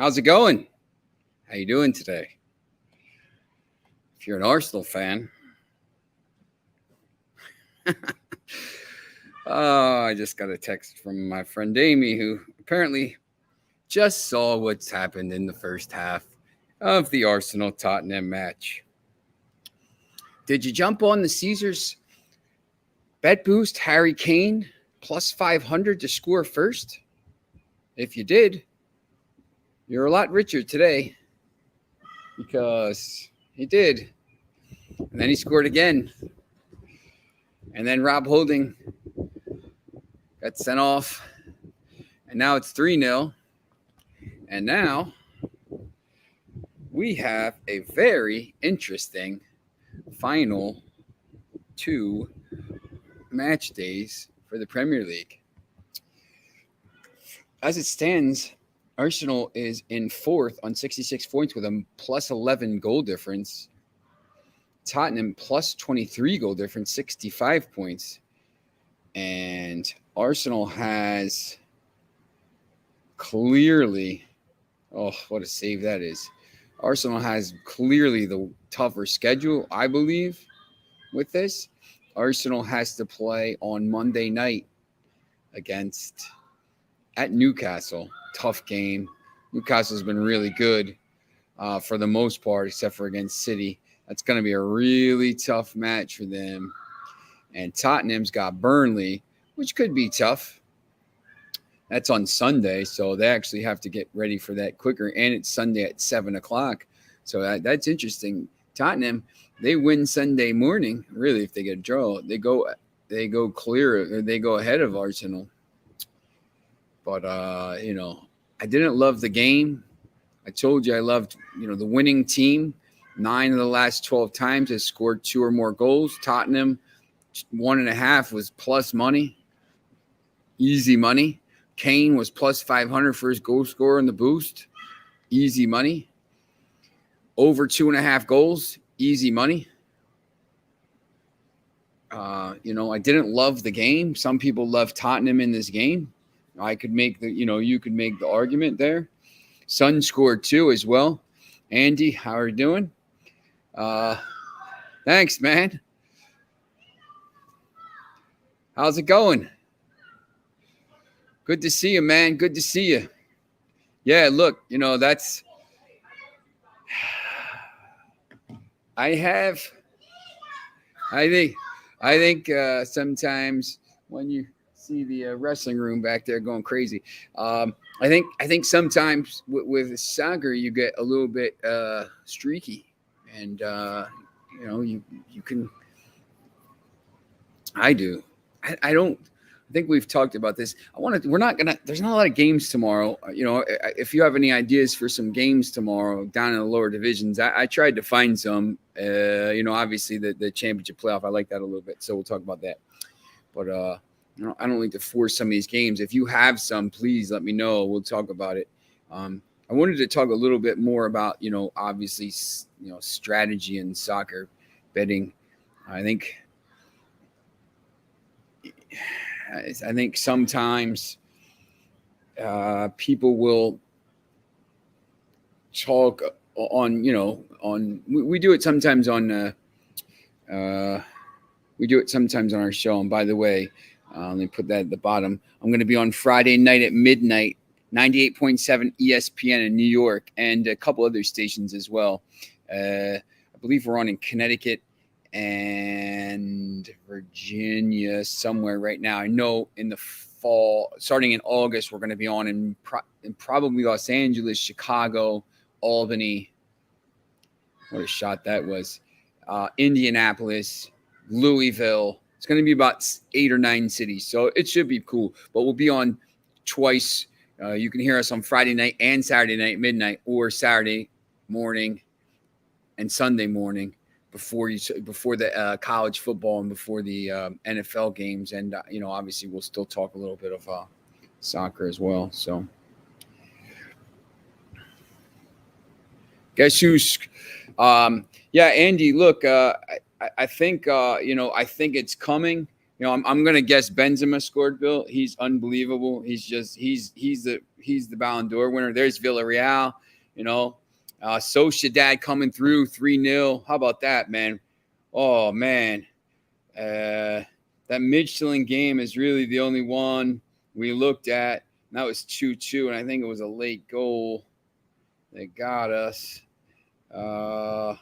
How's it going? How you doing today? If you're an Arsenal fan, I just got a text from my friend Amy, who apparently just saw what's happened in the first half of the Arsenal-Tottenham match. Did you jump on the Caesars bet boost Harry Kane plus 500 to score first? If you did, you're a lot richer today because he did. And then he scored again. And then Rob Holding got sent off. And now it's 3-0. And now we have a very interesting final 2 match days for the Premier League. As it stands, Arsenal is in 4th on 66 points with a plus 11 goal difference. Tottenham plus 23 goal difference, 65 points. And Arsenal has clearly, oh, what a save that is. Arsenal has clearly the tougher schedule, I believe, with this. Arsenal has to play on Monday night at Newcastle. Tough game. Newcastle's been really good for the most part, except for against City. That's going to be a really tough match for them. And Tottenham's got Burnley, which could be tough. That's on Sunday, so they actually have to get ready for that quicker. And it's Sunday at 7 o'clock. So that's interesting. Tottenham, they win Sunday morning. Really, if they get a draw, they go clear, or they go ahead of Arsenal. But, I didn't love the game. I told you I loved, the winning team. 9 of the last 12 times has scored 2 or more goals. Tottenham, 1.5 was plus money. Easy money. Kane was plus 500 for his goal scorer in the boost. Easy money. Over 2.5 goals. Easy money. I didn't love the game. Some people love Tottenham in this game. I could make you could make the argument there. Son scored 2 as well. Andy, how are you doing? Thanks, man. How's it going? Good to see you, man. Good to see you. Yeah, look, that's I think sometimes when you see the wrestling room back there going crazy, I think sometimes with soccer you get a little bit streaky, and you can. I do. I don't. I think we've talked about this. We're not gonna. There's not a lot of games tomorrow. If you have any ideas for some games tomorrow down in the lower divisions, I tried to find some. Obviously the championship playoff. I like that a little bit, so we'll talk about that. But I don't like to force some of these games. If you have some, please let me know. We'll talk about it. I wanted to talk a little bit more about, obviously, strategy in soccer betting. I think sometimes people will talk on, we do it sometimes on our show. And by the way, let me put that at the bottom. I'm going to be on Friday night at midnight, 98.7 ESPN in New York, and a couple other stations as well. I believe we're on in Connecticut and Virginia somewhere right now. I know in the fall, starting in August, we're going to be on in probably Los Angeles, Chicago, Albany. What a shot that was. Indianapolis, Louisville. It's going to be about 8 or 9 cities, so it should be cool. But we'll be on twice. You can hear us on Friday night and Saturday night midnight, or Saturday morning and Sunday morning before the college football and before the NFL games. And obviously we'll still talk a little bit of soccer as well. So guess who's Andy, look, I think I think it's coming. I'm gonna guess Benzema scored. Bill, he's unbelievable. He's the Ballon d'Or winner. There's Villarreal. Sociedad coming through 3-0. How about that, man? Oh man, that Midtjylland game is really the only one we looked at. And that was 2-2, and I think it was a late goal that got us. Oh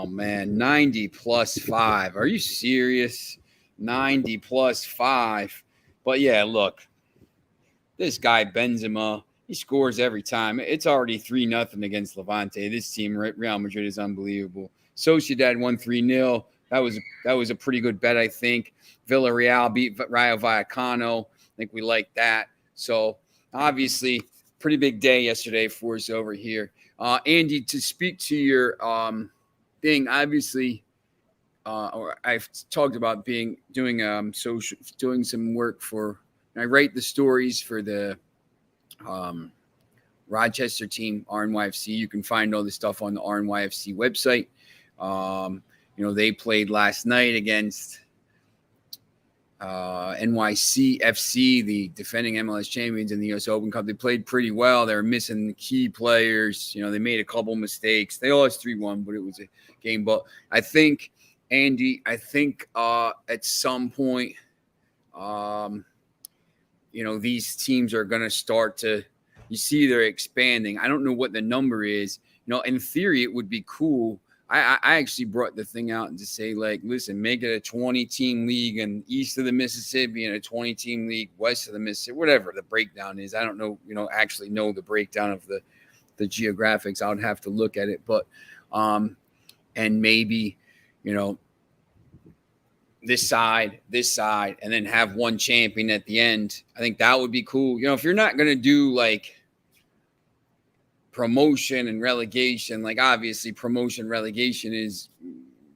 man, 90 plus 5. Are you serious? 90 plus 5. But yeah, look, this guy Benzema, he scores every time. It's already 3-0 against Levante. This team, Real Madrid, is unbelievable. Sociedad won 3-0. That was a pretty good bet, I think. Villarreal beat Rayo Vallecano. I think we like that. So obviously, pretty big day yesterday for us over here. Andy, to speak to your thing, obviously, or I've talked about doing some work for. I write the stories for the Rochester team, RNYFC. You can find all this stuff on the RNYFC website. They played last night against NYC FC, the defending MLS champions in the U.S. Open Cup. They played pretty well. They were missing key players. They made a couple mistakes. They lost 3-1, but it was a game. But I think, Andy, at some point, these teams are going to start to, you see they're expanding. I don't know what the number is. In theory, it would be cool. I actually brought the thing out and to say, like, listen, make it a 20-team league and east of the Mississippi and a 20-team league west of the Mississippi, whatever the breakdown is. I don't know, actually know the breakdown of the geographics. I would have to look at it. But, and maybe, this side, and then have one champion at the end. I think that would be cool. If you're not going to do like promotion and relegation, like obviously promotion relegation is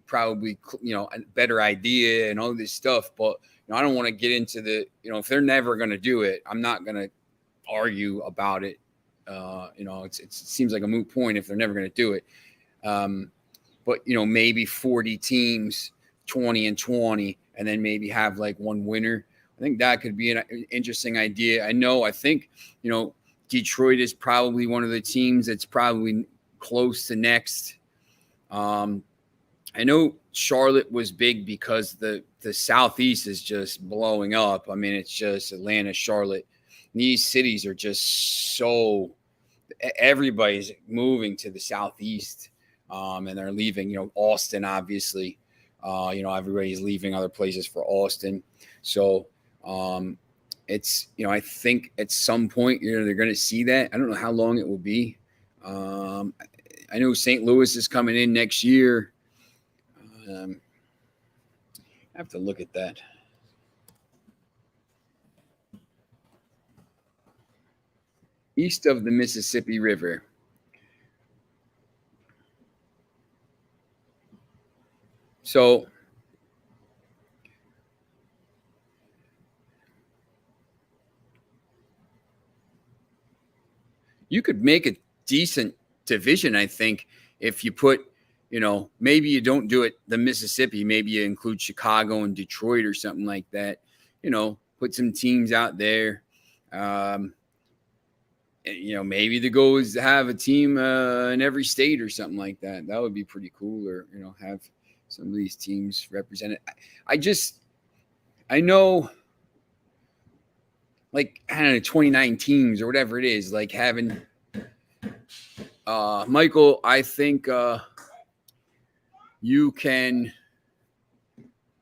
probably, a better idea and all this stuff. But, I don't want to get into the, if they're never going to do it, I'm not going to argue about it. It seems like a moot point if they're never going to do it. But, maybe 40 teams, 20 and 20, and then maybe have like one winner. I think that could be an interesting idea. I think, Detroit is probably one of the teams that's probably close to next. I know Charlotte was big because the Southeast is just blowing up. I mean, it's just Atlanta, Charlotte. These cities are just everybody's moving to the Southeast, and they're leaving, Austin, obviously. Everybody's leaving other places for Austin. So, it's, I think at some point, they're going to see that. I don't know how long it will be. I know St. Louis is coming in next year. I have to look at that. East of the Mississippi River. So, you could make a decent division, I think, if you put, maybe you don't do it the Mississippi, maybe you include Chicago and Detroit or something like that. Put some teams out there. Maybe the goal is to have a team in every state or something like that. That would be pretty cool. Or, have some of these teams represented. I know, like, I don't know, 29 teams or whatever it is, like having Michael, I think you can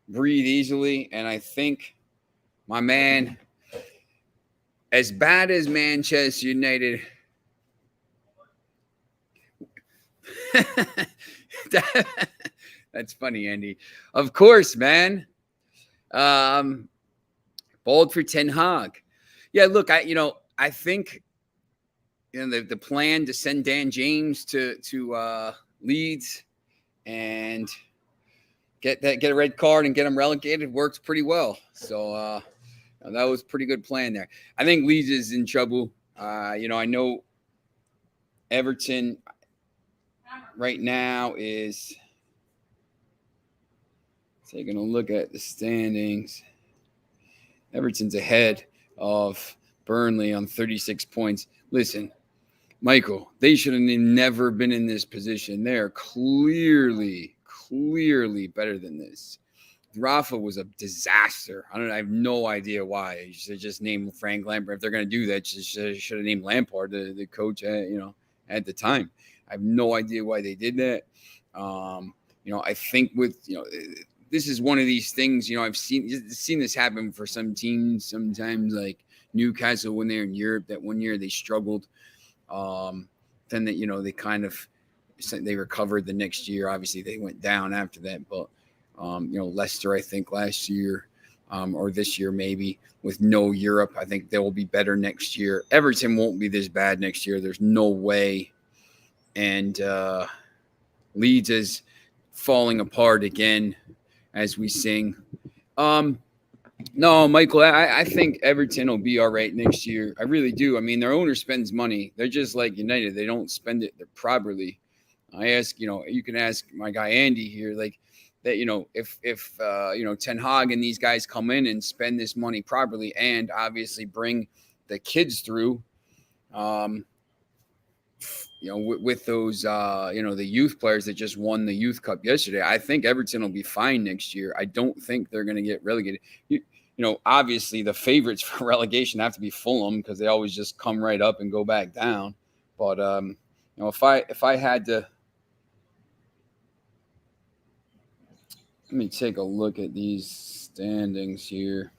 breathe easily. And I think, my man, as bad as Manchester United, that's funny, Andy. Of course, man. Bold for Ten Hag. Yeah, look, I think the plan to send Dan James to Leeds and get a red card and get him relegated works pretty well. So that was a pretty good plan there. I think Leeds is in trouble. I know Everton right now is Taking a look at the standings. Everton's ahead of Burnley on 36 points. Listen, Michael, they should have never been in this position. They are clearly better than this. Rafa was a disaster. I have no idea why. You should just name Frank Lampard. If they're going to do that, just should have named Lampard, the coach, at the time. I have no idea why they did that. I think this is one of these things. I've seen this happen for some teams sometimes, like Newcastle when they're in Europe. That one year they struggled. Then they recovered the next year. Obviously, they went down after that, but. Leicester, I think last year or this year maybe with no Europe. I think they will be better next year. Everton won't be this bad next year. There's no way. And Leeds is falling apart again as we sing. No, Michael, I think Everton will be all right next year. I really do. I mean, their owner spends money. They're just like United. They don't spend it properly. I ask, you can ask my guy Andy here, like, that, if Ten Hag and these guys come in and spend this money properly and obviously bring the kids through, with those, the youth players that just won the Youth Cup yesterday, I think Everton will be fine next year. I don't think they're going to get relegated. Obviously the favorites for relegation have to be Fulham because they always just come right up and go back down. But, if I had to, let me take a look at these standings here.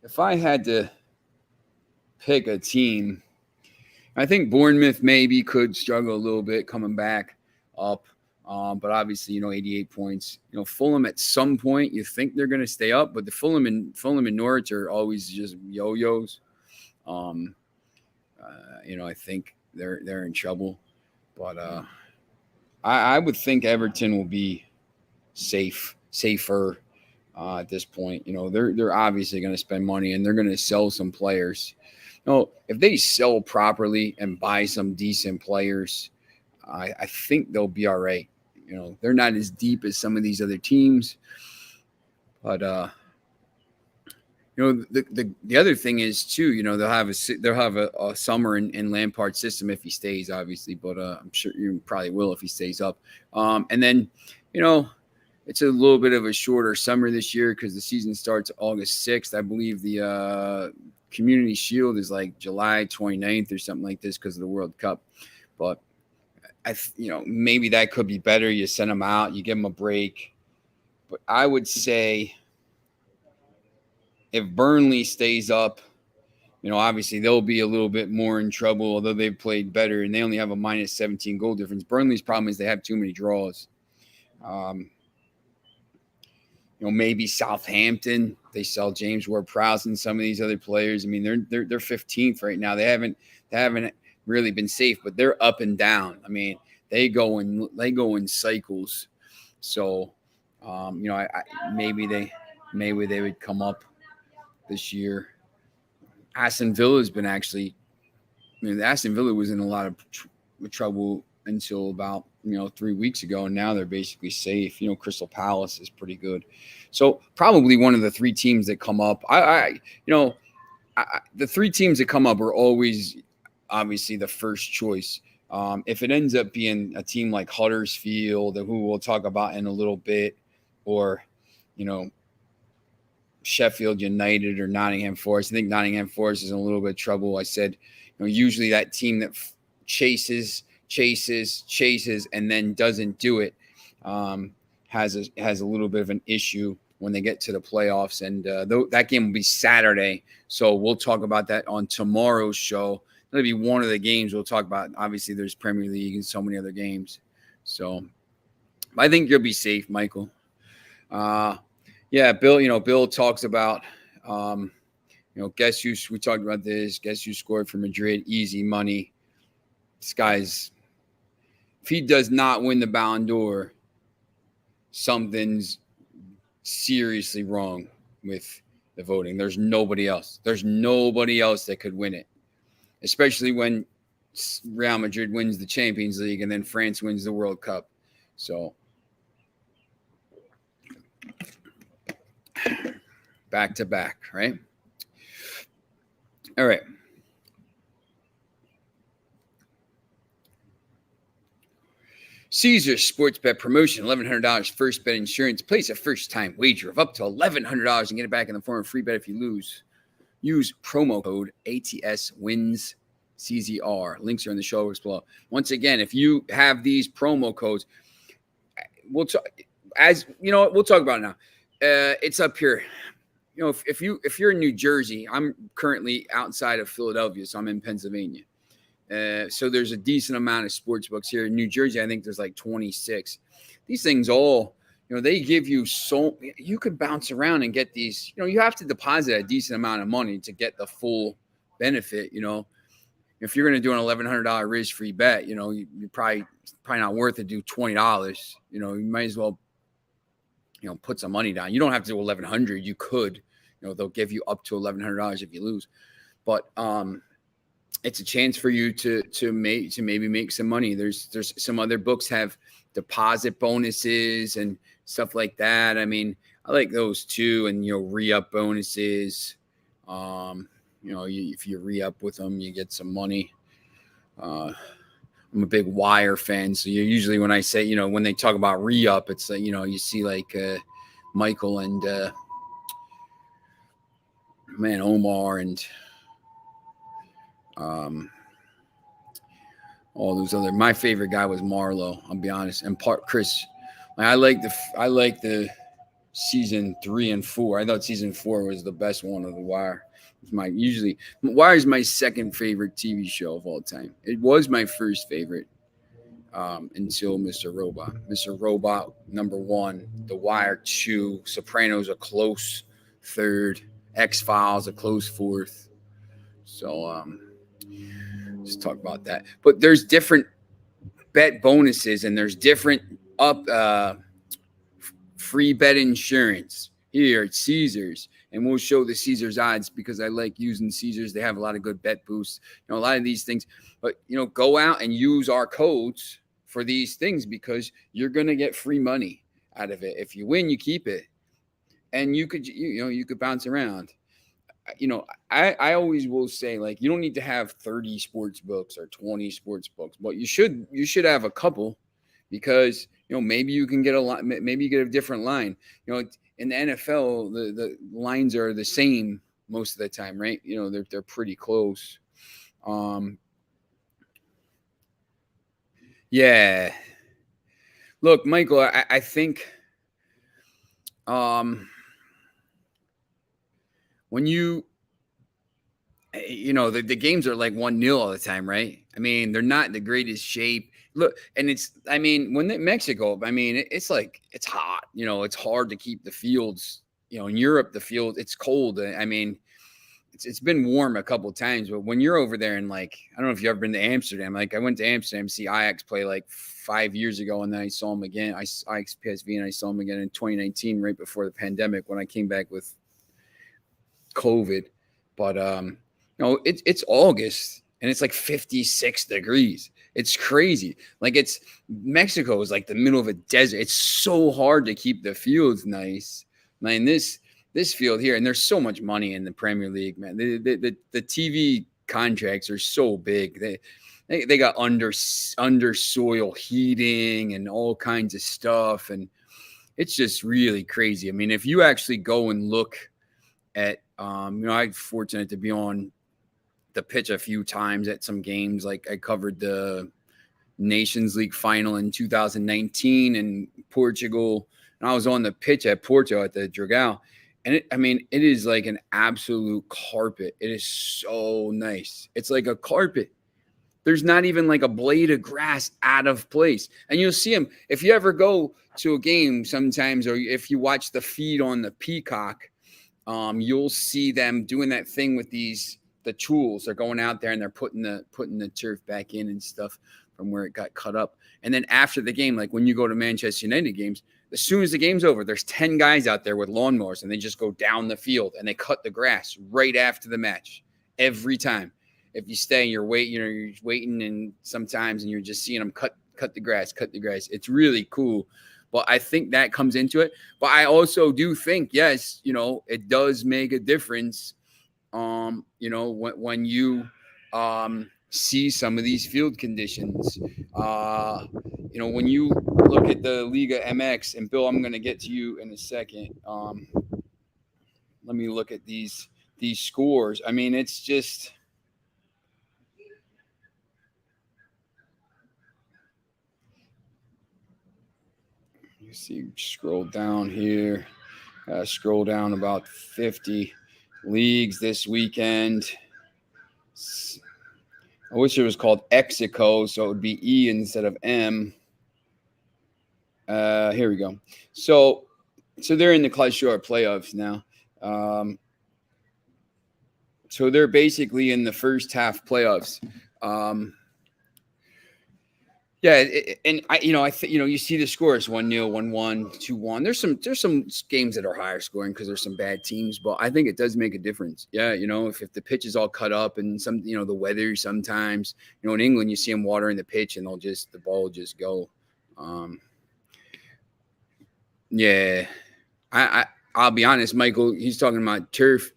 If I had to pick a team, I think Bournemouth maybe could struggle a little bit coming back up. But obviously, 88 points. Fulham at some point, you think they're going to stay up, but the Fulham and Norwich are always just yo-yos. I think they're in trouble. But I would think Everton will be safer at this point. They're obviously going to spend money and they're going to sell some players. If they sell properly and buy some decent players, I think they'll be all right. They're not as deep as some of these other teams, but the other thing is too. They'll have a summer in Lampard's system if he stays, obviously. But I'm sure you probably will if he stays up. And then it's a little bit of a shorter summer this year because the season starts August 6th. I believe the Community Shield is like July 29th or something like this because of the World Cup. But maybe that could be better. You send them out, you give them a break. But I would say if Burnley stays up, obviously they'll be a little bit more in trouble, although they've played better and they only have a minus 17 goal difference. Burnley's problem is they have too many draws. Maybe Southampton, they sell James Ward-Prowse and some of these other players. I mean, they're 15th right now. They haven't really been safe, but they're up and down. I mean, they go in cycles. So, maybe they would come up this year. Aston Villa has been Aston Villa was in a lot of trouble until about 3 weeks ago, and now they're basically safe. Crystal Palace is pretty good. So probably one of the three teams that come up. The three teams that come up are always obviously the first choice. If it ends up being a team like Huddersfield, who we'll talk about in a little bit, or Sheffield United or Nottingham Forest. I think Nottingham Forest is in a little bit of trouble. I said, usually that team that chases, and then doesn't do it has a little bit of an issue when they get to the playoffs. And that game will be Saturday, so we'll talk about that on tomorrow's show. That'll be one of the games we'll talk about. Obviously, there's Premier League and so many other games. So I think you'll be safe, Michael. Yeah, Bill, Bill talks about, guess who, we talked about this, guess who scored for Madrid, easy money. This guy's, if he does not win the Ballon d'Or, something's seriously wrong with the voting. There's nobody else. There's nobody else that could win it, especially when Real Madrid wins the Champions League and then France wins the World Cup. So back to back, right? All right. Caesars Sports Bet promotion, $1,100 first bet insurance. Place a first-time wager of up to $1,100 and get it back in the form of free bet if you lose. Use promo code ATSWINS CZR. Links are in the show notes below. Once again, if you have these promo codes, we'll talk about it now. It's up here. You know, if you're in New Jersey, I'm currently outside of Philadelphia, so I'm in Pennsylvania. So there's a decent amount of sports books here in New Jersey. I think there's like 26. These things all, they give you you could bounce around and get these. You have to deposit a decent amount of money to get the full benefit. If you're going to do an $1,100 risk-free bet, you're probably not worth it. Do $20. You might as well, put some money down. You don't have to do $1,100. You could, they'll give you up to $1,100 if you lose, but it's a chance for you to maybe make some money. There's some other books have deposit bonuses and stuff like that. I mean, I like those too. And, re-up bonuses. If you re-up with them, you get some money. I'm a big Wire fan. So usually when I say, when they talk about re-up, it's like, you see like Michael and Omar and all those other. My favorite guy was Marlowe. I'll be honest, and Chris. I like the season 3 and 4. I thought season 4 was the best one of The Wire. Wire is my second favorite TV show of all time. It was my first favorite until Mr. Robot. Mr. Robot number 1, The Wire 2, Sopranos a close third, X-Files a close fourth. So let's talk about that. But there's different bet bonuses and there's different free bet insurance here at Caesars. And we'll show the Caesars odds because I like using Caesars. They have a lot of good bet boosts, a lot of these things. But, go out and use our codes for these things because you're going to get free money out of it. If you win, you keep it. And you could bounce around. I always will say, like, you don't need to have 30 sports books or 20 sports books, but you should have a couple because, maybe you can get maybe you get a different line. In the NFL, the lines are the same most of the time, right? They're pretty close. Yeah. Look, Michael, I think when the games are like 1-0 all the time, right? I mean, they're not in the greatest shape. Look, and when Mexico, it's like, it's hot, it's hard to keep the fields, in Europe, the field, it's cold. I mean, it's been warm a couple of times, but when you're over there and like, I don't know if you've ever been to Amsterdam, like I went to Amsterdam to see Ajax play like 5 years ago. And then I saw him again. Ajax PSV, and I saw him again in 2019, right before the pandemic when I came back with COVID. But, it's August and it's like 56 degrees. It's crazy. Like Mexico is like the middle of a desert. It's so hard to keep the fields nice. Man, this field here, and there's so much money in the Premier League, man. The TV contracts are so big. They got under soil heating and all kinds of stuff, and it's just really crazy. I mean, if you actually go and look at, I'm fortunate to be on the pitch a few times at some games. Like I covered the Nations League final in 2019 in Portugal, and I was on the pitch at Porto at the Dragão. And it is like an absolute carpet. It is so nice. It's like a carpet. There's not even like a blade of grass out of place. And you'll see them if you ever go to a game sometimes, or if you watch the feed on the Peacock, you'll see them doing that thing with the tools. They're going out there and they're putting the turf back in and stuff from where it got cut up. And then after the game, like when you go to Manchester United games, as soon as the game's over, there's 10 guys out there with lawnmowers and they just go down the field and they cut the grass right after the match every time. If you stay and you're waiting and sometimes, and you're just seeing them cut the grass. It's really cool. But I think that comes into it. But I also do think, yes, it does make a difference. When you see some of these field conditions, when you look at the Liga MX, and Bill, I'm going to get to you in a second. Let me look at these scores. I mean, it's just. You see, scroll down here. Scroll down about 50 leagues this weekend. I wish it was called Exico, so it would be E instead of M. Here we go. So they're in the Class Short playoffs now. So they're basically in the first half playoffs. Yeah, you see the scores 1-0, 1-1, 2-1. There's some games that are higher scoring because there's some bad teams, but I think it does make a difference. Yeah, if the pitch is all cut up and the weather sometimes, in England you see them watering the pitch and the ball will just go. Yeah, I'll be honest, Michael. He's talking about turf.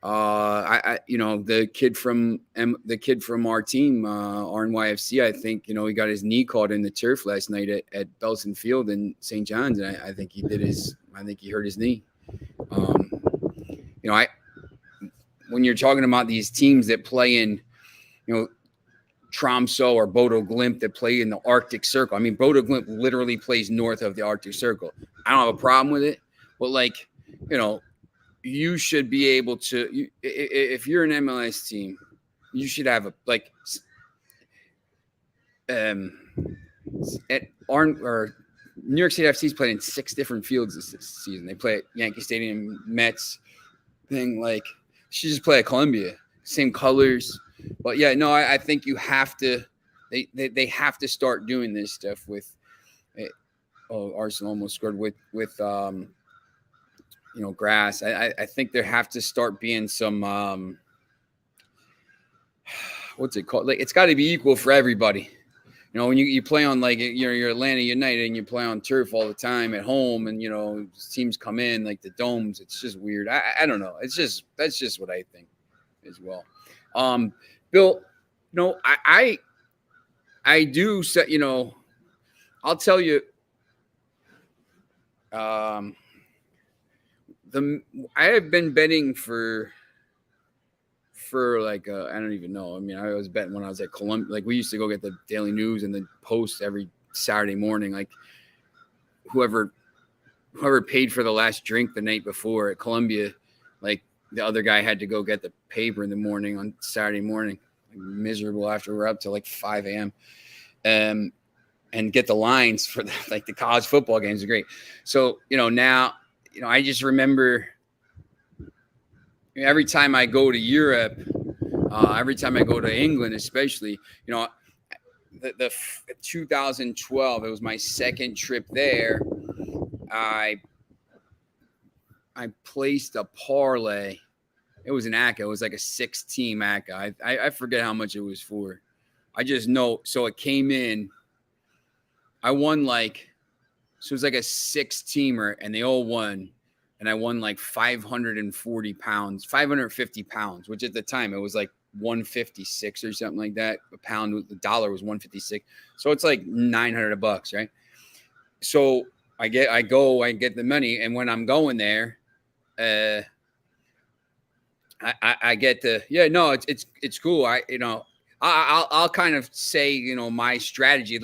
The kid from our team, RNYFC, I think, he got his knee caught in the turf last night at Belson Field in St. John's. And I think he hurt his knee. When you're talking about these teams that play in, Tromsø or Bodo Glimt that play in the Arctic Circle. I mean, Bodo Glimt literally plays north of the Arctic Circle. I don't have a problem with it, but you should be able to, if you're an MLS team, you should have New York City FC's played in 6 different fields this season. They play at Yankee Stadium, Mets thing. Should just play at Columbia, same colors. But yeah, no, I think you have to. They have to start doing this stuff with. Arsenal almost scored with grass. I think there have to start being some what's it called? It's got to be equal for everybody. When you play on you're Atlanta United and you play on turf all the time at home, and teams come in like the domes. It's just weird. I don't know. That's just what I think as well. Bill, I do set. I'll tell you. I have been betting for I don't even know. I mean, I was betting when I was at Columbia. We used to go get the Daily News and the Post every Saturday morning. Whoever paid for the last drink the night before at Columbia, the other guy had to go get the paper in the morning on Saturday morning. Miserable after we're up till 5 a.m. And get the lines for the college football games are great. So, now, I just remember every time I go to Europe, every time I go to England, especially, the 2012, it was my second trip there. I placed a parlay. It was an ACA. It was like a 6-team ACA. I forget how much it was for. I just know. So it came in. I won so it was like a 6-teamer, and they all won. And I won 540 pounds, 550 pounds, which at the time it was 156 or something like that. A pound, the dollar was 156. So it's $900, right? So I get the money. And when I'm going there, I get the, it's cool. I'll kind of say, my strategy,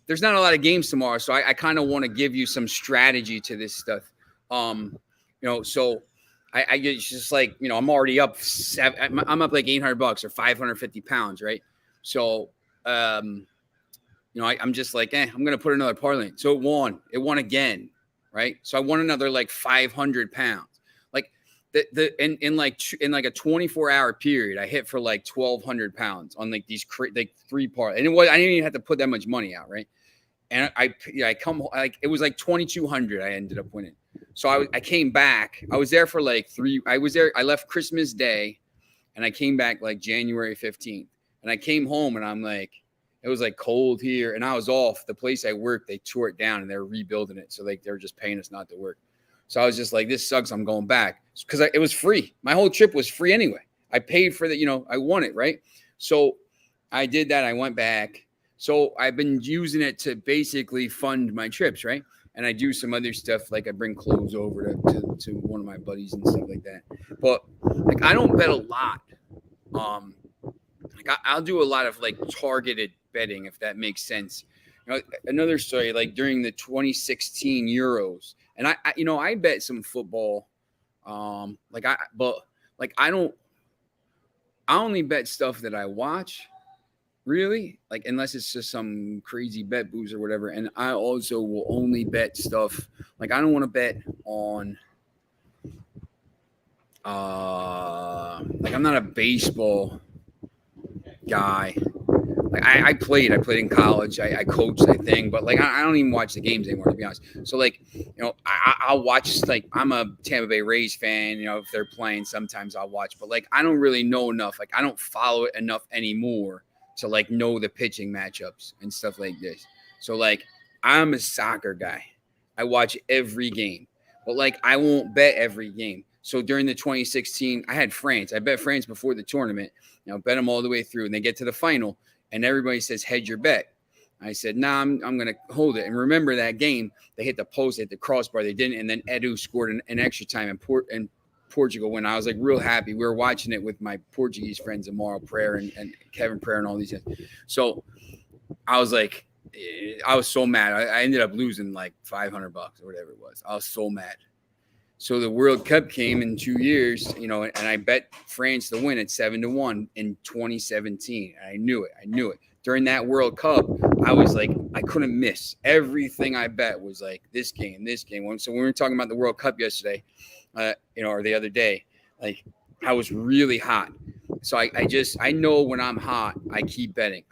there's not a lot of games tomorrow. So I kind of want to give you some strategy to this stuff. So I get just I'm already up I'm up $800 or 550 pounds. Right. So, I'm just I'm going to put another parlay. So it won again. Right. So I won another 500 pounds. In a 24-hour period, I hit for 1,200 pounds on these 3 parlays. And I didn't even have to put that much money out. Right. And I come it was 2,200. I ended up winning. So I came back. I was there for 3. I was there. I left Christmas Day, and I came back January 15th. And I came home, and I'm it it was like cold here, and I was off. The place I worked, they tore it down and they're rebuilding it. So like they were just paying us not to work. So I was just like, this sucks. I'm going back because it was free. My whole trip was free anyway. I paid for the, I won it, right? So I did that. I went back. So I've been using it to basically fund my trips, right? And I do some other stuff, like I bring clothes over to one of my buddies and stuff like that. But like I don't bet a lot. Like I'll do a lot of like targeted betting, if that makes sense. Another story, like during the 2016 Euros, and I bet some football. I only bet stuff that I watch, really, like unless it's just some crazy bet booze or whatever. And I also will only bet stuff like I don't want to bet on. Like I'm not a baseball guy. Like I played in college. I coached, I think, but like I don't even watch the games anymore, to be honest. So like, I'll watch, like I'm a Tampa Bay Rays fan. If they're playing, sometimes I'll watch, but like I don't really know enough. Like I don't follow it enough anymore to like know the pitching matchups and stuff like this. So like I'm a soccer guy. I watch every game, but like I won't bet every game. So during the 2016, I had France. I bet France before the tournament. Bet them all the way through, and they get to the final, and everybody says hedge your bet. I said, nah, I'm going to hold it. And remember that game, they hit the post, hit the crossbar, they didn't, and then Edu scored an extra time, and Portugal win. I was like real happy. We were watching it with my Portuguese friends, Amaro Prayer and Kevin Prayer and all these guys. So I was like, I was so mad. I ended up losing like $500 or whatever it was. I was so mad. So the World Cup came in 2 years, and I bet France to win at 7-1 in 2017. And I knew it. During that World Cup, I was like, I couldn't miss. Everything I bet was like this game. So when we were talking about the World Cup yesterday, or the other day, like I was really hot. So I know when I'm hot, I keep betting.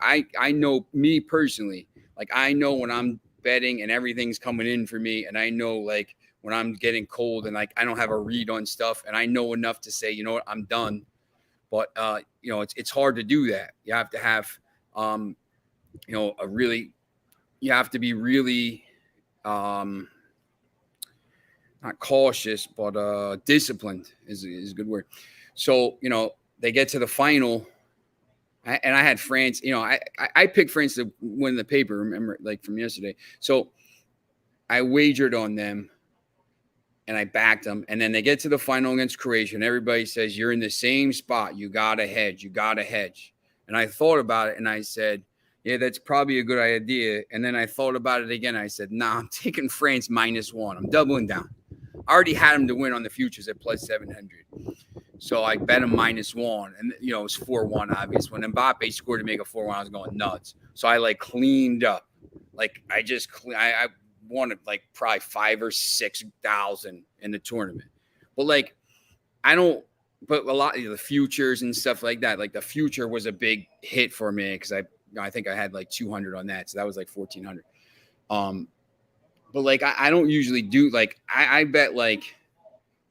I know me personally, like I know when I'm betting and everything's coming in for me, and I know like when I'm getting cold and like I don't have a read on stuff, and I know enough to say, what, I'm done. But it's hard to do that. You have to have you have to be really not cautious, but disciplined is a good word. So they get to the final, and I had France. I picked France to win the paper. Remember, like from yesterday. So I wagered on them. And I backed them. And then they get to the final against Croatia, and everybody says, you're in the same spot. You got to hedge. And I thought about it, and I said, yeah, that's probably a good idea. And then I thought about it again. I said, nah, I'm taking France -1. I'm doubling down. I already had them to win on the futures at +700. So I bet them -1. And, it was 4-1, obvious. When Mbappe scored to make a 4-1, I was going nuts. So I, like, cleaned up. Like, I wanted like probably 5,000 or 6,000 in the tournament, but like but a lot of the futures and stuff like that, like the future was a big hit for me because I think I had like 200 on that, so that was like 1,400. But like I don't usually do, like I bet like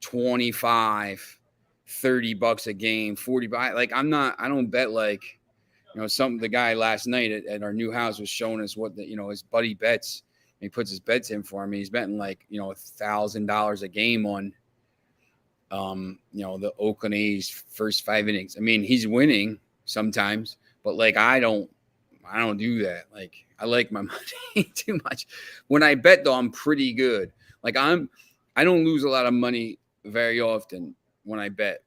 25, $30 a game, 40. Like I don't bet like the guy last night at our new house was showing us what his buddy bets. He puts his bets in for me. He's betting like, $1,000 a game on, the Oakland A's first 5 innings. I mean, he's winning sometimes, but like, I don't do that. Like, I like my money too much. When I bet though, I'm pretty good. Like I don't lose a lot of money very often when I bet.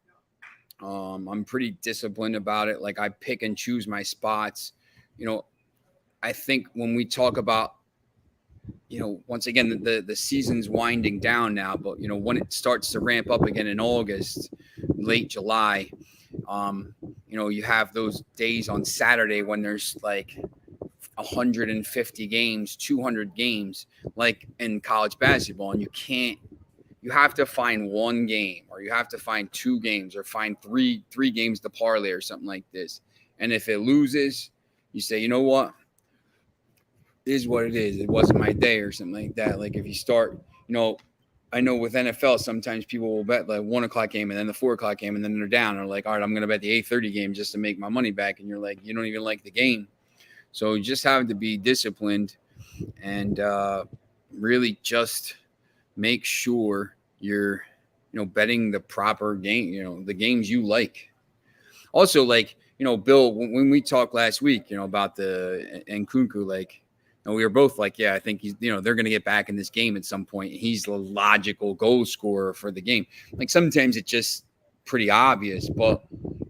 I'm pretty disciplined about it. Like I pick and choose my spots. I think when we talk about, once again, the season's winding down now, but, when it starts to ramp up again in August, late July, you have those days on Saturday when there's like 150 games, 200 games, like in college basketball, and you have to find one game, or you have to find 2 games, or find three games to parlay or something like this. And if it loses, you say, you know what? Is what it is. It wasn't my day or something like that. Like if you start, I know with NFL, sometimes people will bet like 1 o'clock game and then the 4 o'clock game, and then they're down. They're like, all right, I'm going to bet the 8:30 game just to make my money back. And you're like, you don't even like the game. So you just have to be disciplined and really just make sure you're, betting the proper game, the games you like. Also, like, Bill, when we talked last week, about the Nkunku, like, we were both like, yeah, I think he's, they're going to get back in this game at some point. He's the logical goal scorer for the game. Like sometimes it's just pretty obvious, but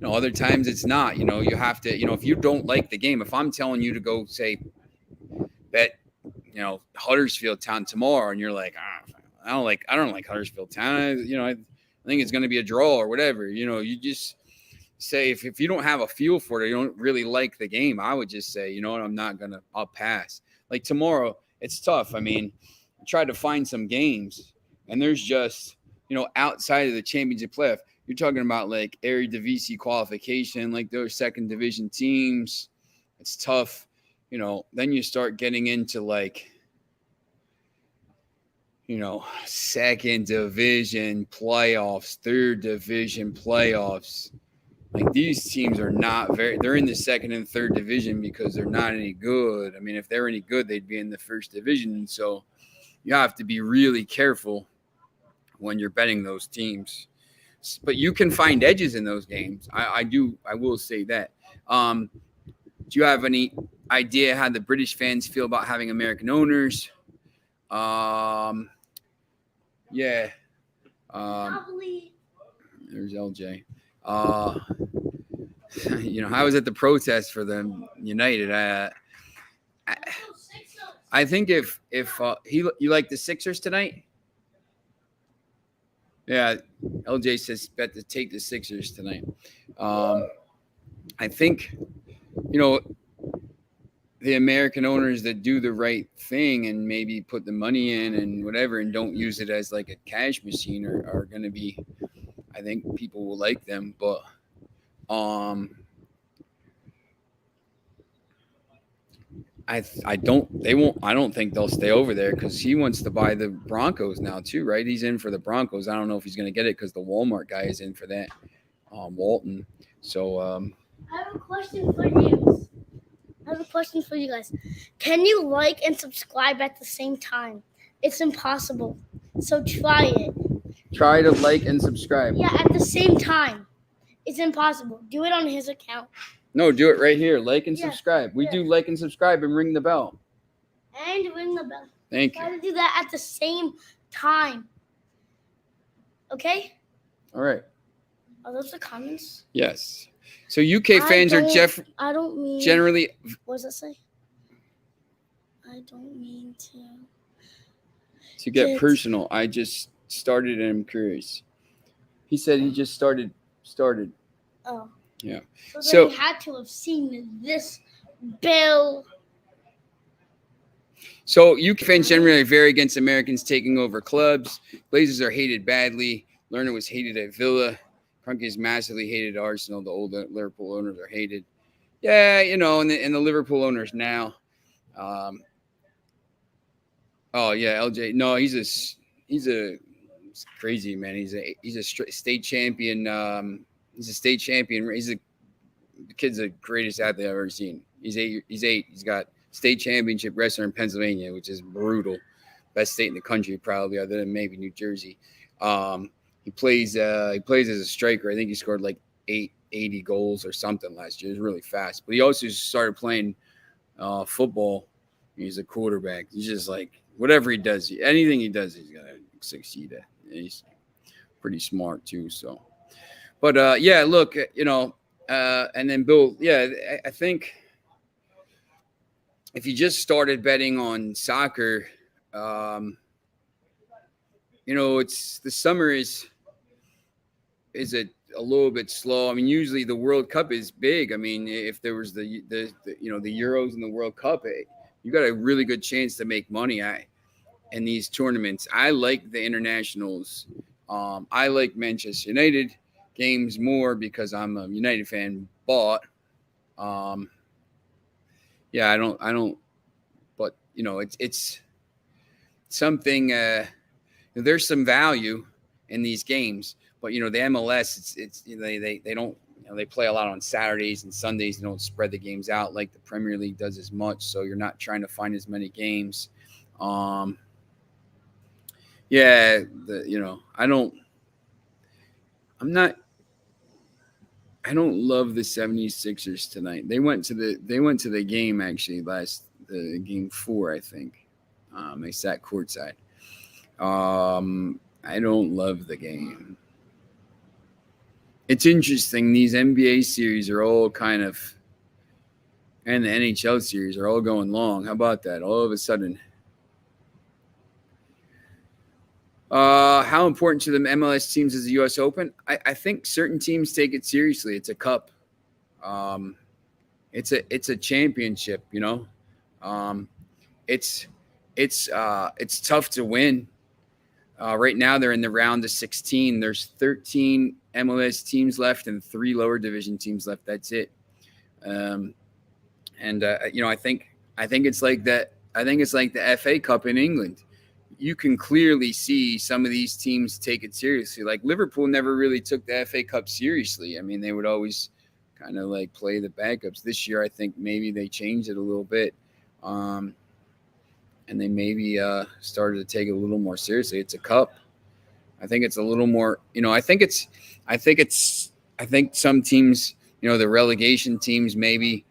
other times it's not. You have to, if you don't like the game, if I'm telling you to go say bet, Huddersfield Town tomorrow, and you're like, I don't like Huddersfield Town. I think it's going to be a draw or whatever. You just say if you don't have a feel for it, you don't really like the game. I would just say, I'll pass. Like tomorrow, it's tough. I mean, I tried to find some games, and there's just, outside of the championship playoff, you're talking about like Eredivisie qualification, like those second division teams. It's tough. Then you start getting into like, second division playoffs, third division playoffs. Like these teams are not they're in the second and third division because they're not any good. I mean, if they're any good, they'd be in the first division. So you have to be really careful when you're betting those teams. But you can find edges in those games. I will say that. Do you have any idea how the British fans feel about having American owners? Yeah. There's LJ. I was at the protest for the United. I think if you like the Sixers tonight, yeah, LJ says bet to take the Sixers tonight. I think the American owners that do the right thing and maybe put the money in and whatever and don't use it as like a cash machine are going to be. I think people will like them, but I don't think they'll stay over there because he wants to buy the Broncos now too, right? He's in for the Broncos. I don't know if he's going to get it because the Walmart guy is in for that, Walton. So I have a question for you. Guys. Can you like and subscribe at the same time? It's impossible. So try it. Try to like and subscribe. Yeah, at the same time. It's impossible. Do it on his account. No, do it right here. Like and subscribe. We do like and subscribe and ring the bell. And ring the bell. Thank you. Try to do that at the same time. Okay? All right. Are those the comments? Yes. So UK fans are I don't mean generally. What does that say? I don't mean to get personal. I just started and I'm curious. He said he just started. Oh. Yeah. So he had to have seen this bill. So UK fans generally are very against Americans taking over clubs. Blazers are hated badly. Lerner was hated at Villa. Kroenke is massively hated at Arsenal. The old Liverpool owners are hated. Yeah, and the Liverpool owners now. Oh yeah, LJ. No, he's crazy, man. He's a state champion. He's a state champion. The kid's the greatest athlete I've ever seen. He's eight. He's got state championship wrestler in Pennsylvania, which is brutal. Best state in the country, probably, other than maybe New Jersey. He plays as a striker. I think he scored like 80 goals or something last year. He's really fast. But he also started playing football. He's a quarterback. He's just like whatever he does, anything he does, he's gonna succeed at. He's pretty smart too. So, but yeah, look, and then Bill, yeah, I think if you just started betting on soccer, it's the summer is a little bit slow. I mean, usually the World Cup is big. I mean, if there was the Euros and the World Cup, you got a really good chance to make money in these tournaments. I like the internationals. I like Manchester United games more because I'm a United fan. But yeah, I don't. But it's something. there's some value in these games, but the MLS, they don't, they play a lot on Saturdays and Sundays. They don't spread the games out like the Premier League does as much, so you're not trying to find as many games. Yeah, I don't love the 76ers tonight. They went to the game actually the game 4, I think. They sat courtside. I don't love the game. It's interesting. These NBA series are all kind of, and the NHL series are all going long. How about that? All of a sudden. How important to the MLS teams is the U.S. Open? I think certain teams take it seriously. It's a cup. It's a championship. It's tough to win. Right now they're in the round of 16. There's 13 MLS teams left and 3 lower division teams left. That's it. I think it's like that. I think it's like the FA Cup in England. You can clearly see some of these teams take it seriously. Like Liverpool never really took the FA Cup seriously. I mean, they would always kind of like play the backups. This year, I think maybe they changed it a little bit. And they maybe started to take it a little more seriously. It's a cup. I think it's a little more, I think some teams, the relegation teams maybe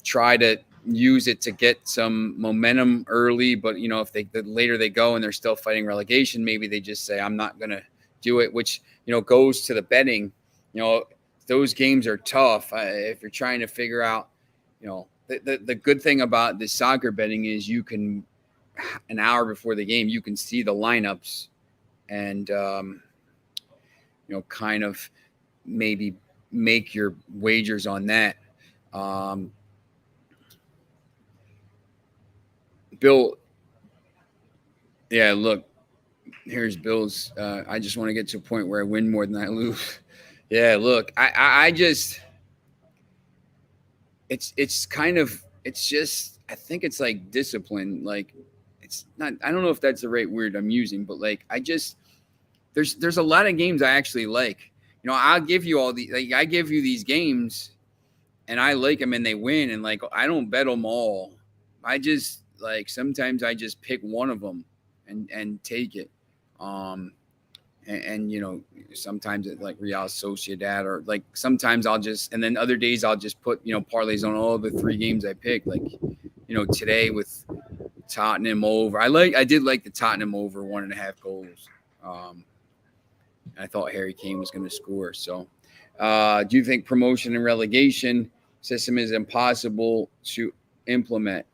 try to use it to get some momentum early, but if the later they go and they're still fighting relegation, maybe they just say, I'm not going to do it, which, goes to the betting. Those games are tough. If you're trying to figure out, the good thing about the soccer betting is you can, an hour before the game, you can see the lineups and, kind of maybe make your wagers on that. Bill, yeah, look, here's Bill's. I just want to get to a point where I win more than I lose. Yeah, look, I just, it's kind of, it's just, I think it's like discipline. Like, it's not, I don't know if that's the right word I'm using, but like, there's a lot of games I actually like. I'll give you I give you these games and I like them and they win. And like, I don't bet them all. I just, like, sometimes I just pick one of them and take it. Sometimes it's like Real Sociedad, or like sometimes I'll just, and then other days I'll just put, parlays on all the 3 games I pick. Like, today with Tottenham over, I did like the Tottenham over 1.5 goals. I thought Harry Kane was going to score. So, do you think promotion and relegation system is impossible to implement?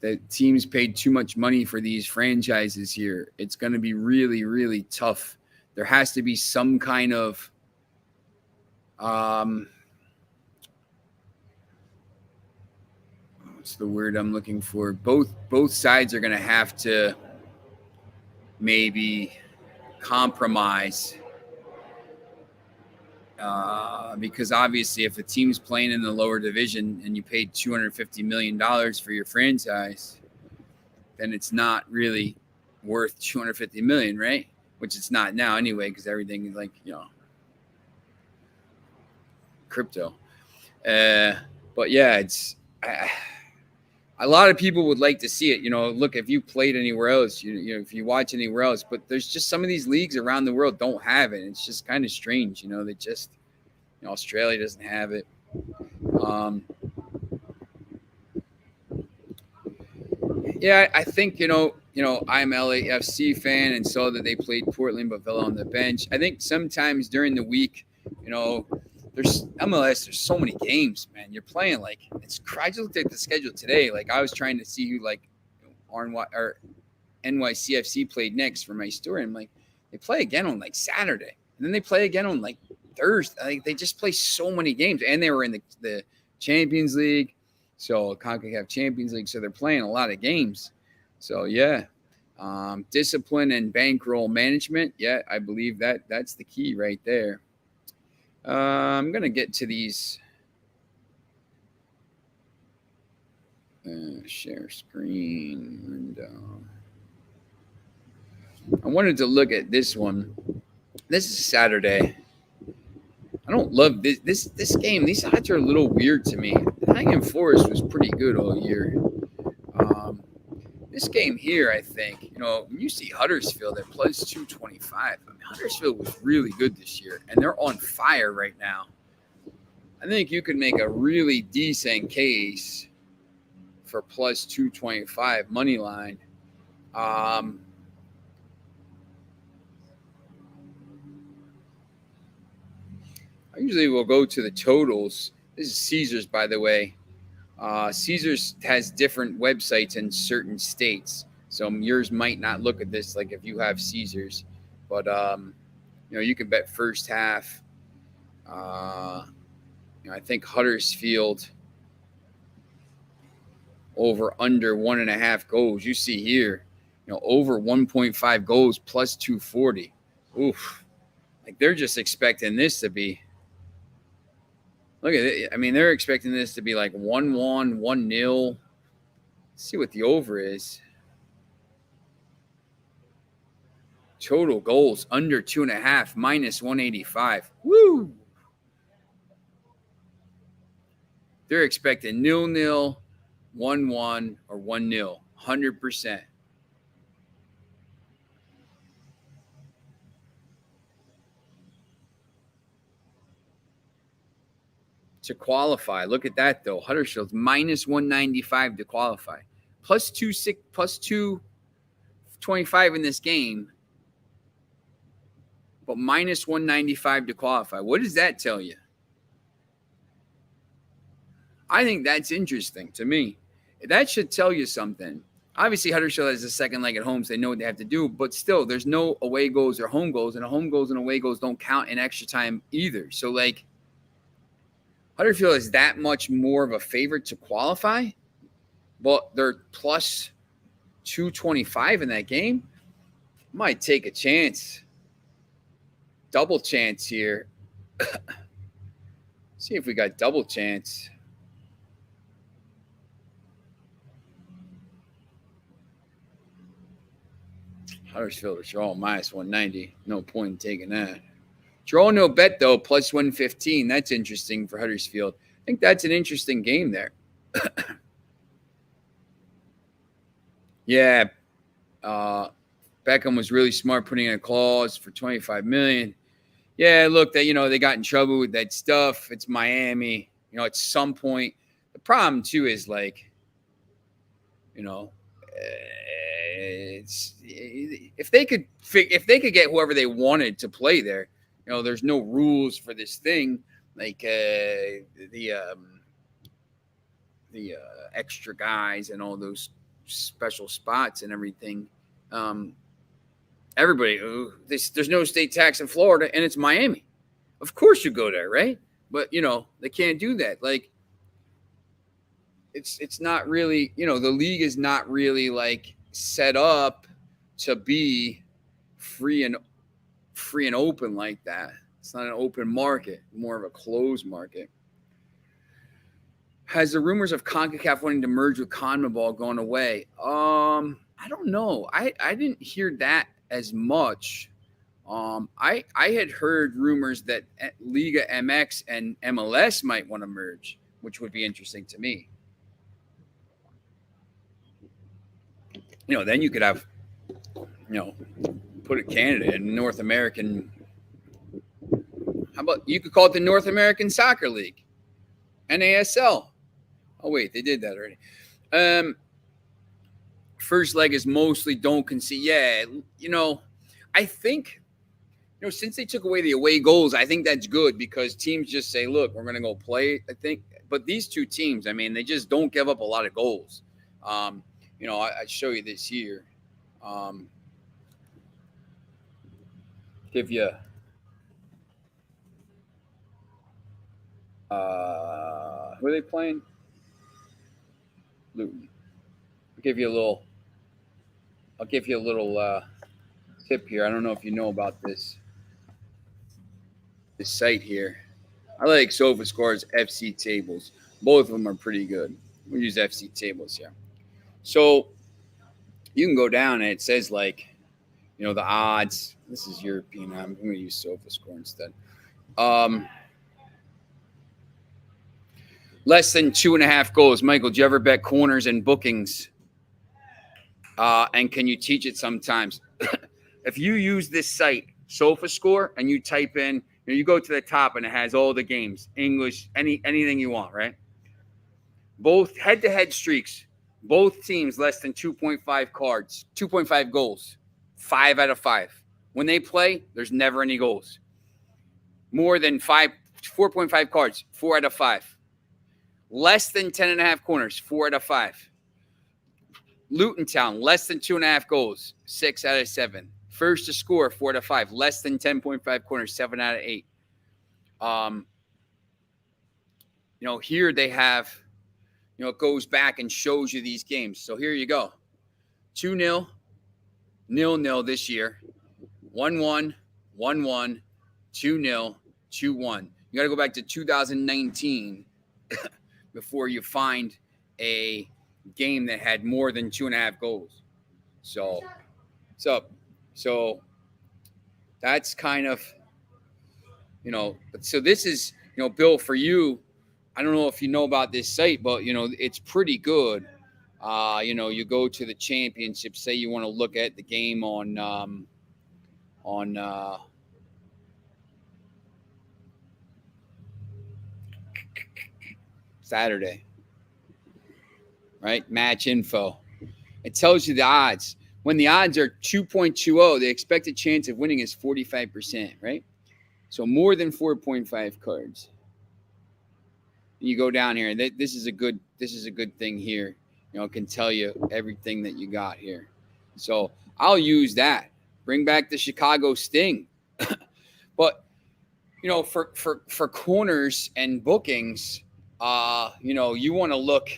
The teams paid too much money for these franchises here. It's going to be really, really tough. There has to be some kind of what's the word I'm looking for? Both sides are going to have to maybe compromise. Because obviously if a team's playing in the lower division and you paid $250 million for your franchise, then it's not really worth $250 million, right? Which it's not now anyway, because everything is like, crypto. But yeah, it's a lot of people would like to see it. Look, if you played anywhere else, if you watch anywhere else, but there's just some of these leagues around the world don't have it. It's just kind of strange, they just, Australia doesn't have it. Yeah, I think, I'm LAFC fan and saw that they played Portland but fell on the bench. I think sometimes during the week, there's MLS, there's so many games, man. You're playing like, I just looked at the schedule today. Like, I was trying to see who like NYCFC played next for my story. I'm like, they play again on like Saturday. And then they play again on like Thursday. Like, they just play so many games. And they were in the Champions League. So CONCACAF Champions League. So they're playing a lot of games. So yeah. Discipline and bankroll management. Yeah, I believe that's the key right there. I'm going to get to these. Share screen window. I wanted to look at this one. This is Saturday. I don't love this game. These odds are a little weird to me. Nottingham Forest was pretty good all year. This game here, I think, when you see Huddersfield at plus 225, Huddersfield was really good this year, and they're on fire right now. I think you could make a really decent case for plus 225 money line. I usually will go to the totals. This is Caesars, by the way. Caesars has different websites in certain states, so yours might not look at this like if you have Caesars, but you can bet first half. I think Huddersfield over under 1.5 goals. You see here, over 1.5 goals plus 240. Oof, like they're just expecting this to be. Look at it. I mean, they're expecting this to be like 1-1, 1-0. Let's see what the over is. Total goals under 2.5, minus 185. Woo! They're expecting 0-0, 1-1, or 1-0. 100%. To qualify. Look at that, though. Huddersfield's minus 195 to qualify. Plus 225 in this game, but minus 195 to qualify. What does that tell you? I think that's interesting to me. That should tell you something. Obviously, Huddersfield has the second leg at home, so they know what they have to do, but still, there's no away goals or home goals, and home goals and away goals don't count in extra time either. So, Huddersfield is that much more of a favorite to qualify, but they're plus 225 in that game. Might take a chance. Double chance here. See if we got double chance. Huddersfield or draw minus 190. No point in taking that. Draw no bet, though, plus 115. That's interesting for Huddersfield. I think that's an interesting game there. Yeah. Beckham was really smart putting in a clause for $25 million. Yeah, look, they got in trouble with that stuff. It's Miami. At some point, the problem, too, is it's if they could get whoever they wanted to play there. There's no rules for this thing, the extra guys and all those special spots and everything. Everybody, there's no state tax in Florida, and it's Miami. Of course you go there, right? But they can't do that. It's not really, the league is not really set up to be free and open like that. It's not an open market, more of a closed market. Has the rumors of CONCACAF wanting to merge with CONMEBOL gone away? I don't know. I didn't hear that as much. I had heard rumors that Liga MX and MLS might want to merge, which would be interesting to me. Then you could have, put it Canada in North American. How about you could call it the North American Soccer League, NASL. Oh wait, they did that already. First leg is mostly don't concede. Yeah, I think since they took away the away goals, I think that's good because teams just say, look, we're gonna go play. I think, but these two teams, they just don't give up a lot of goals. I show you this here. Give you who are they playing? Luton. I'll give you a little tip here. I don't know if you know about this site here. I like SofaScore's FC tables. Both of them are pretty good. We use FC tables here. So you can go down and it says the odds. This is European. I'm going to use SofaScore instead. Less than 2.5 goals. Michael, do you ever bet corners and bookings? And can you teach it sometimes? If you use this site, SofaScore, and you type in, you go to the top and it has all the games, English, anything you want, right? Both head-to-head streaks, both teams less than 2.5 cards, 2.5 goals, 5 out of 5. When they play, there's never any goals. More than 4.5 cards, 4 out of 5. Less than 10.5 corners, 4 out of 5. Luton Town, less than 2.5 goals, 6 out of 7. First to score, 4 out of 5. Less than 10.5 corners, 7 out of 8. Here they have, it goes back and shows you these games. So here you go. 2-0, 0-0 this year. 1-1, 1-1, 2-0, 2-1. You got to go back to 2019 before you find a game that had more than 2.5 goals. So that's kind of, so this is, Bill, for you, I don't know if you know about this site, but, it's pretty good. You go to the championship, say you want to look at the game on Saturday, right? Match info. It tells you the odds. When the odds are 2.20, the expected chance of winning is 45%, right? So more than 4.5 cards. You go down here, and this is a good thing here. It can tell you everything that you got here. So I'll use that. Bring back the Chicago Sting. But for corners and bookings, you want to look.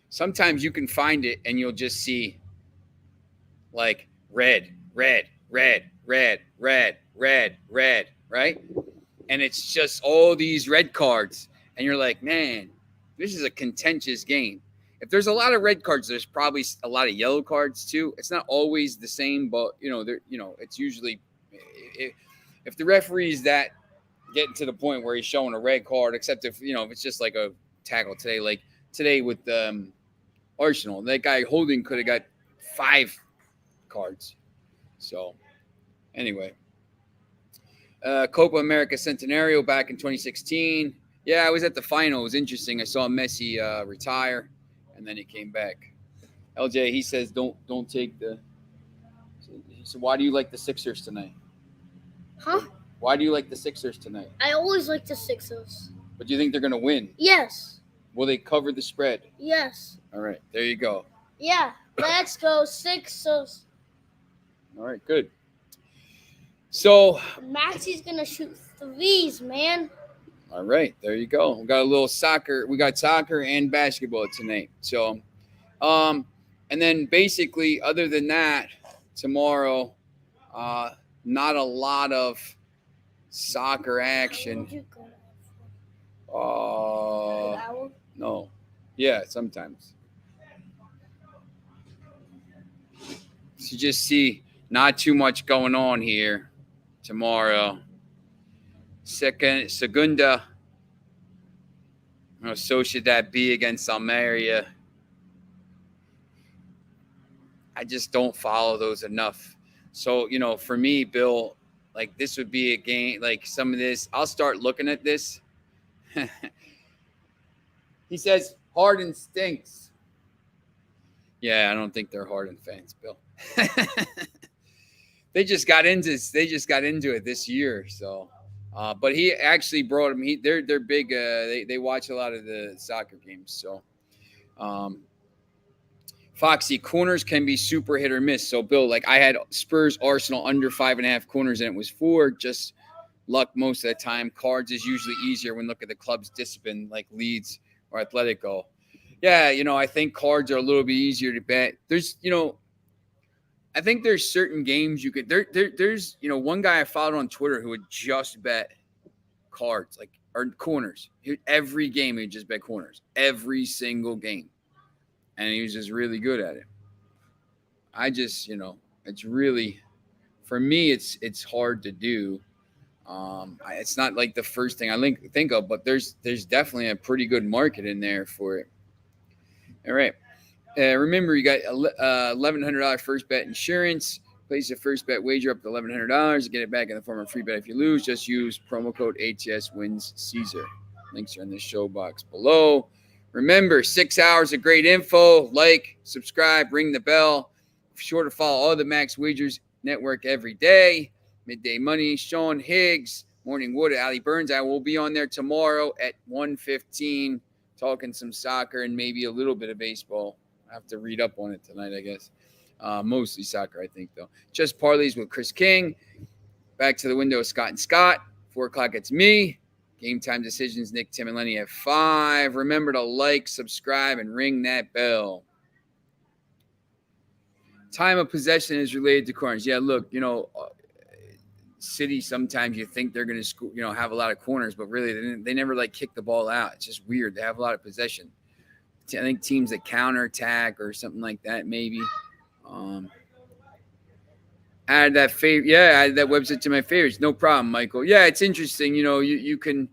Sometimes you can find it and you'll just see like red, right? And it's just all these red cards. And you're like, man, this is a contentious game. If there's a lot of red cards, there's probably a lot of yellow cards too. It's not always the same, but it's usually if the referee's that getting to the point where he's showing a red card, except if it's just like a tackle today, like today with Arsenal, that guy holding could have got 5 cards. So anyway, Copa America Centenario back in 2016. Yeah, I was at the final. It was interesting. I saw Messi retire, and then he came back. LJ, he says, don't take the. He said, why do you like the Sixers tonight? Huh? Why do you like the Sixers tonight? I always like the Sixers. But do you think they're going to win? Yes. Will they cover the spread? Yes. All right, there you go. Yeah, let's go Sixers. All right, good. So Maxi's going to shoot threes, man. All right, there you go. We got a little soccer. We got soccer and basketball tonight. So, and then basically, other than that, tomorrow, not a lot of soccer action. No. Yeah, sometimes. So you just see not too much going on here tomorrow. Segunda, Sociedad B against Almeria. I just don't follow those enough. So, for me, Bill, like this would be a game, like some of this, I'll start looking at this. He says, Harden stinks. Yeah, I don't think they're Harden fans, Bill. They just got into it this year, so. But he actually brought him. They're big. They watch a lot of the soccer games. So, Foxy, corners can be super hit or miss. So, Bill, like I had Spurs Arsenal under 5.5 corners, and it was 4. Just luck most of the time. Cards is usually easier when look at the club's discipline, like Leeds or Atletico. Yeah, I think cards are a little bit easier to bet. There's, I think there's certain games you could there's one guy I followed on Twitter who would just bet cards or corners. Every game he'd just bet corners. Every single game. And he was just really good at it. I just, it's really, for me, it's hard to do. It's not like the first thing I think of, but there's definitely a pretty good market in there for it. All right. Remember, you got $1,100 first bet insurance. Place a first bet wager up to $1,100. Get it back in the form of free bet if you lose. Just use promo code ATS Wins Caesar. Links are in the show box below. Remember, 6 hours of great info. Like, subscribe, ring the bell. Be sure to follow all the Max Wagers Network every day. Midday Money, Sean Higgs, Morning Wood, Ali Burns. I will be on there tomorrow at 1:15, talking some soccer and maybe a little bit of baseball. I have to read up on it tonight, I guess. Mostly soccer, I think, though. Just Parlays with Chris King. Back to the window of Scott and Scott. 4 o'clock, it's me. Game Time Decisions, Nick, Tim, and Lenny at 5. Remember to like, subscribe, and ring that bell. Time of possession is related to corners. Yeah, look, City, sometimes you think they're going to, have a lot of corners, but really they never kick the ball out. It's just weird. They have a lot of possession. I think teams that counterattack or something like that, maybe. Add that added that website to my favorites. No problem, Michael. Yeah, it's interesting. You can,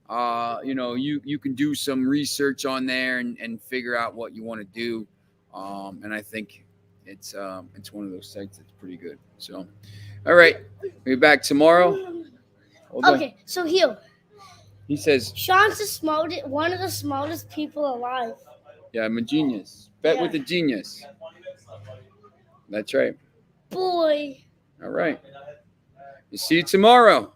you can do some research on there and figure out what you want to do. And I think it's one of those sites that's pretty good. So, all right, we'll be back tomorrow. Okay, so here. He says Sean's one of the smartest people alive. Yeah, I'm a genius. Bet with a genius. That's right. Boy. All right. See you tomorrow.